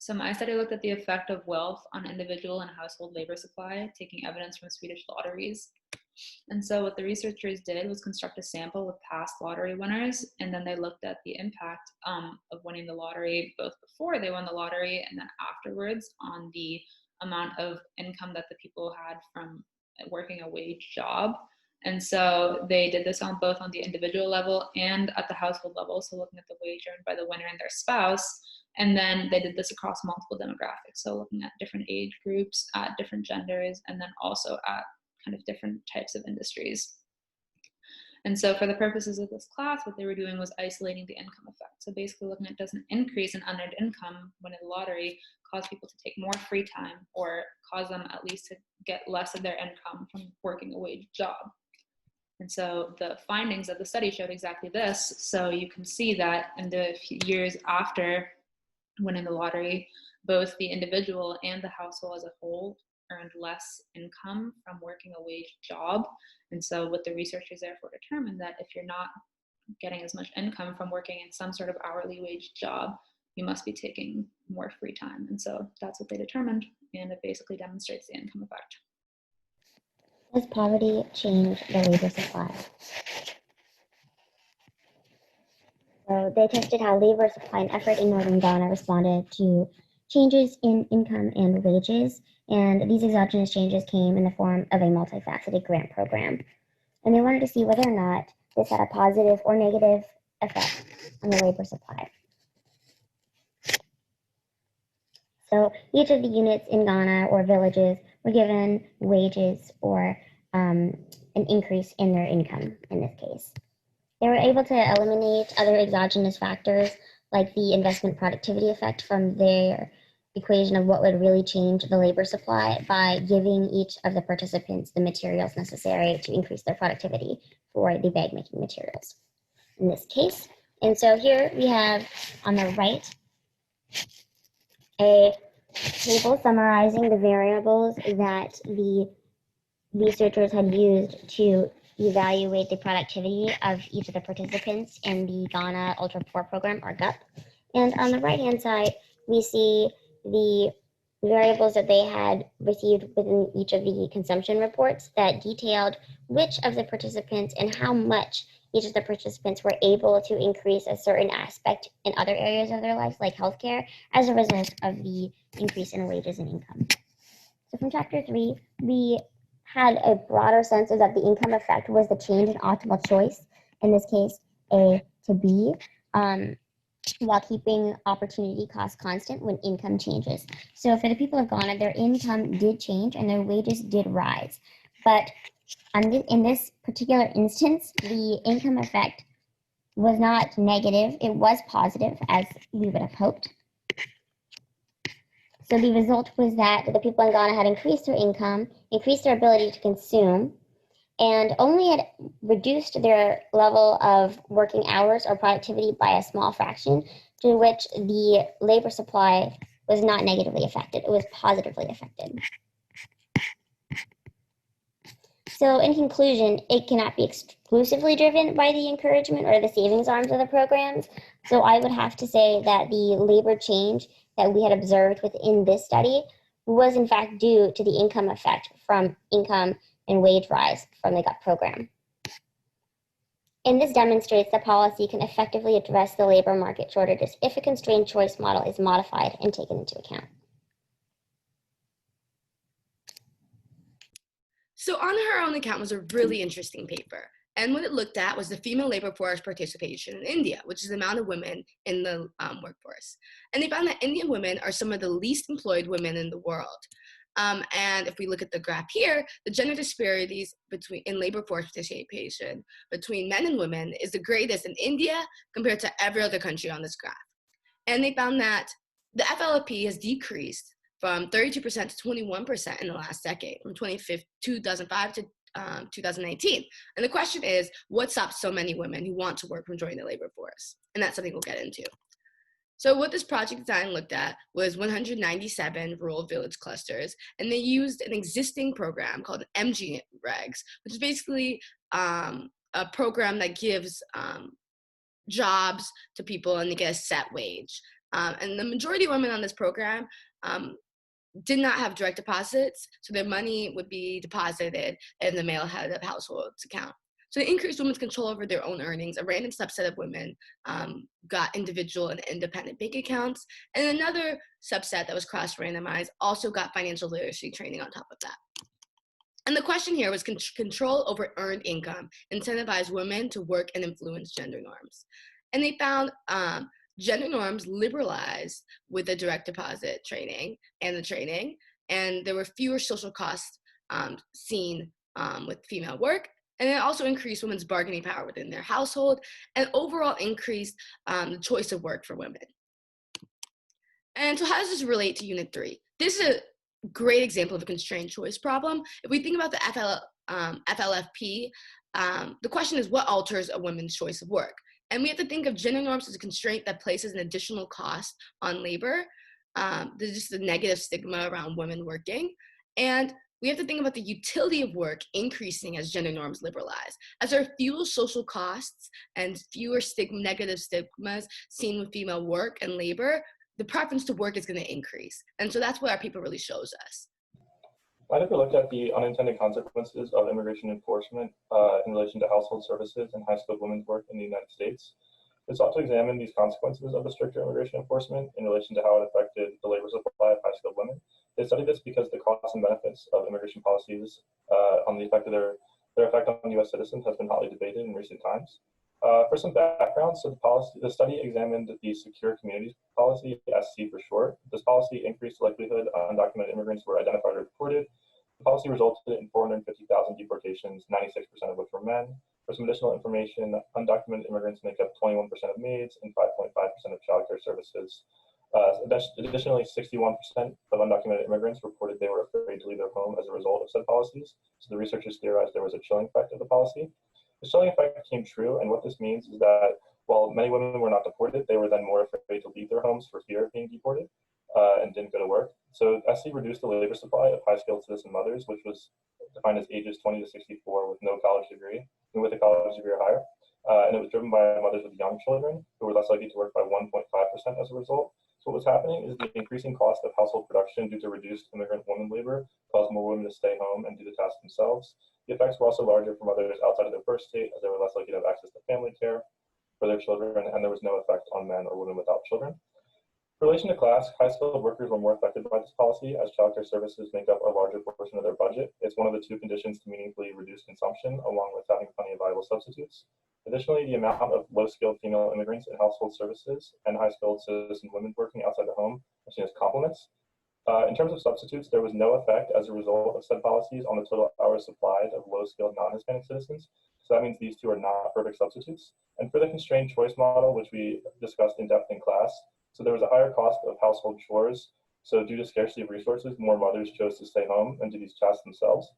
So my study looked at the effect of wealth on individual and household labor supply, taking evidence from Swedish lotteries. And so what the researchers did was construct a sample with past lottery winners, and then they looked at the impact of winning the lottery both before they won the lottery and then afterwards on the amount of income that the people had from working a wage job. And so they did this on both on the individual level and at the household level, so looking at the wage earned by the winner and their spouse. And then they did this across multiple demographics, so looking at different age groups, at different genders, and then also at kind of different types of industries. And so for the purposes of this class, what they were doing was isolating the income effect. So basically looking at, does an increase in unearned income winning the lottery cause people to take more free time or cause them at least to get less of their income from working a wage job? And so the findings of the study showed exactly this. So you can see that in the years after winning the lottery, both the individual and the household as a whole earned less income from working a wage job. And so what the researchers therefore determined that if you're not getting as much income from working in some sort of hourly wage job, you must be taking more free time. And so that's what they determined, and it basically demonstrates the income effect. Does poverty change the labor supply? So they tested how labor supply and effort in northern Ghana responded to changes in income and wages, and these exogenous changes came in the form of a multifaceted grant program. And they wanted to see whether or not this had a positive or negative effect on the labor supply. So each of the units in Ghana or villages were given wages or an increase in their income in this case. They were able to eliminate other exogenous factors like the investment productivity effect from their equation of what would really change the labor supply by giving each of the participants the materials necessary to increase their productivity for the bag making materials in this case. And so here we have on the right a table summarizing the variables that the researchers had used to evaluate the productivity of each of the participants in the Ghana Ultra Poor Program, or GUP. And on the right-hand side, we see the variables that they had received within each of the consumption reports that detailed which of the participants and how much each of the participants were able to increase a certain aspect in other areas of their lives, like healthcare, as a result of the increase in wages and income. So from chapter 3, we had a broader sense of that the income effect was the change in optimal choice, in this case, A to B, while keeping opportunity cost constant when income changes. So for the people of Ghana, their income did change and their wages did rise. But in this particular instance, the income effect was not negative, it was positive, as we would have hoped. So the result was that the people in Ghana had increased their income, increased their ability to consume, and only had reduced their level of working hours or productivity by a small fraction, to which the labor supply was not negatively affected, it was positively affected. So in conclusion, it cannot be exclusively driven by the encouragement or the savings arms of the programs. So I would have to say that the labor change that we had observed within this study was in fact due to the income effect from income and wage rise from the GUP program. And this demonstrates that policy can effectively address the labor market shortages if a constrained choice model is modified and taken into account. So On Her Own Account was a really interesting paper. And what it looked at was the female labor force participation in India, which is the amount of women in the workforce. And they found that Indian women are some of the least employed women in the world. And if we look at the graph here, the gender disparities in labor force participation between men and women is the greatest in India compared to every other country on this graph. And they found that the FLFP has decreased from 32% to 21% in the last decade, from 2005 to 2019. And the question is, what stops so many women who want to work from joining the labor force? And that's something we'll get into. So what this project design looked at was 197 rural village clusters, and they used an existing program called MG Regs, which is basically a program that gives jobs to people and they get a set wage. And the majority of women on this program did not have direct deposits, so their money would be deposited in the male head of household's account. So to increase women's control over their own earnings, a random subset of women got individual and independent bank accounts, and another subset that was cross-randomized also got financial literacy training on top of that. And the question here was control over earned income, incentivize women to work and influence gender norms. And they found gender norms liberalized with the direct deposit training, and there were fewer social costs seen with female work. And it also increased women's bargaining power within their household and overall increased the choice of work for women. And so how does this relate to Unit 3? This is a great example of a constrained choice problem. If we think about the FLFP, the question is, what alters a woman's choice of work? And we have to think of gender norms as a constraint that places an additional cost on labor. There's just a negative stigma around women working. And we have to think about the utility of work increasing as gender norms liberalize. As there are fewer social costs and fewer negative stigmas seen with female work and labor, the preference to work is going to increase. And so that's what our paper really shows us. I never looked at the unintended consequences of immigration enforcement in relation to household services and high-skilled women's work in the United States. It sought to examine these consequences of the stricter immigration enforcement in relation to how it affected the labor supply of high-skilled women. They studied this because the costs and benefits of immigration policies on the effect of their effect on U.S. citizens has been hotly debated in recent times. For some background, so the study examined the Secure Communities Policy, SC for short. This policy increased the likelihood undocumented immigrants were identified or deported. The policy resulted in 450,000 deportations, 96% of which were men. For some additional information, undocumented immigrants make up 21% of maids and 5.5% of childcare services. Additionally, 61% of undocumented immigrants reported they were afraid to leave their home as a result of said policies. So the researchers theorized there was a chilling effect of the policy. The chilling effect came true, and what this means is that while many women were not deported, they were then more afraid to leave their homes for fear of being deported and didn't go to work. So SC reduced the labor supply of high-skilled citizen mothers, which was defined as ages 20 to 64 with no college degree, and with a college degree or higher. And it was driven by mothers with young children who were less likely to work by 1.5% as a result. So what was happening is the increasing cost of household production due to reduced immigrant woman labor caused more women to stay home and do the tasks themselves. The effects were also larger for mothers outside of their birth state, as they were less likely to have access to family care for their children, and there was no effect on men or women without children. In relation to class, high-skilled workers were more affected by this policy, as childcare services make up a larger portion of their budget. It's one of the two conditions to meaningfully reduce consumption, along with having plenty of viable substitutes. Additionally, the amount of low-skilled female immigrants in household services and high-skilled citizen women working outside the home are seen as complements. In terms of substitutes, there was no effect as a result of said policies on the total hours supplied of low-skilled non-Hispanic citizens. So that means these two are not perfect substitutes. And for the constrained choice model, which we discussed in depth in class, so there was a higher cost of household chores. So due to scarcity of resources, more mothers chose to stay home and do these tasks themselves.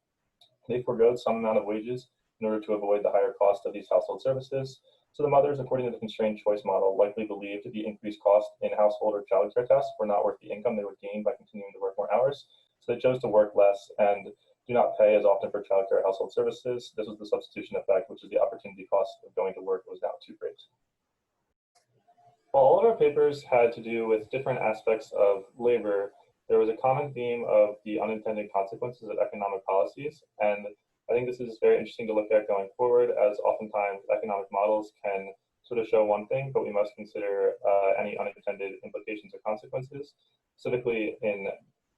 They forgoed some amount of wages in order to avoid the higher cost of these household services. So the mothers, according to the constrained choice model, likely believed the increased cost in household or child care tasks were not worth the income they would gain by continuing to work more hours. So they chose to work less and do not pay as often for child care household services. This was the substitution effect, which is the opportunity cost of going to work was now too great. While all of our papers had to do with different aspects of labor, there was a common theme of the unintended consequences of economic policies. And I think this is very interesting to look at going forward, as oftentimes economic models can sort of show one thing, but we must consider any unintended implications or consequences. Specifically, in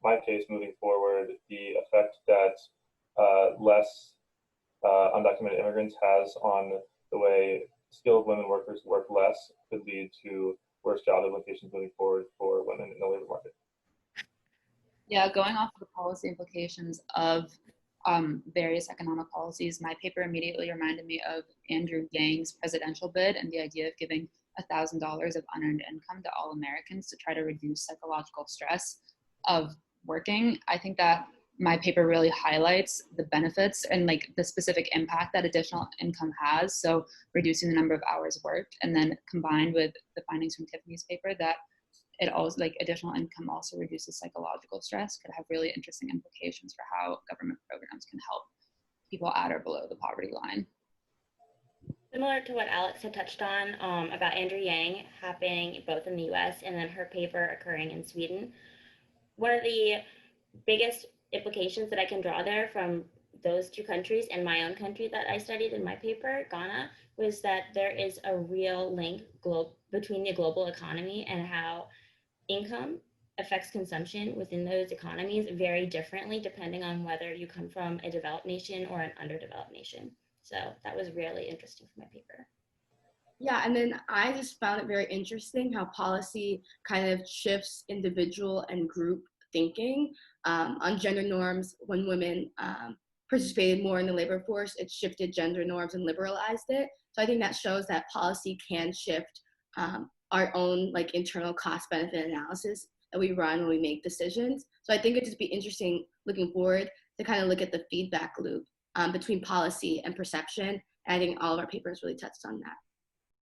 my case, moving forward, the effect that less undocumented immigrants has on the way skilled women workers work less could lead to worse job implications moving forward for women in the labor market. Yeah, going off of the policy implications of various economic policies, my paper immediately reminded me of Andrew Yang's presidential bid and the idea of giving $1,000 of unearned income to all Americans to try to reduce psychological stress of working. I think that my paper really highlights the benefits and like the specific impact that additional income has. So reducing the number of hours worked, and then combined with the findings from Tiffany's paper that it also, like, additional income also reduces psychological stress, could have really interesting implications for how government programs can help people at or below the poverty line. Similar to what Alex had touched on about Andrew Yang happening both in the US and then her paper occurring in Sweden, one of the biggest implications that I can draw there from those two countries and my own country that I studied in my paper, Ghana, was that there is a real link between the global economy and how income affects consumption within those economies very differently depending on whether you come from a developed nation or an underdeveloped nation. So that was really interesting for my paper. Yeah, and then I just found it very interesting how policy kind of shifts individual and group thinking on gender norms. When women participated more in the labor force, it shifted gender norms and liberalized it. So I think that shows that policy can shift our own like internal cost benefit analysis that we run when we make decisions. So I think it'd just be interesting looking forward to kind of look at the feedback loop between policy and perception. And I think all of our papers really touched on that.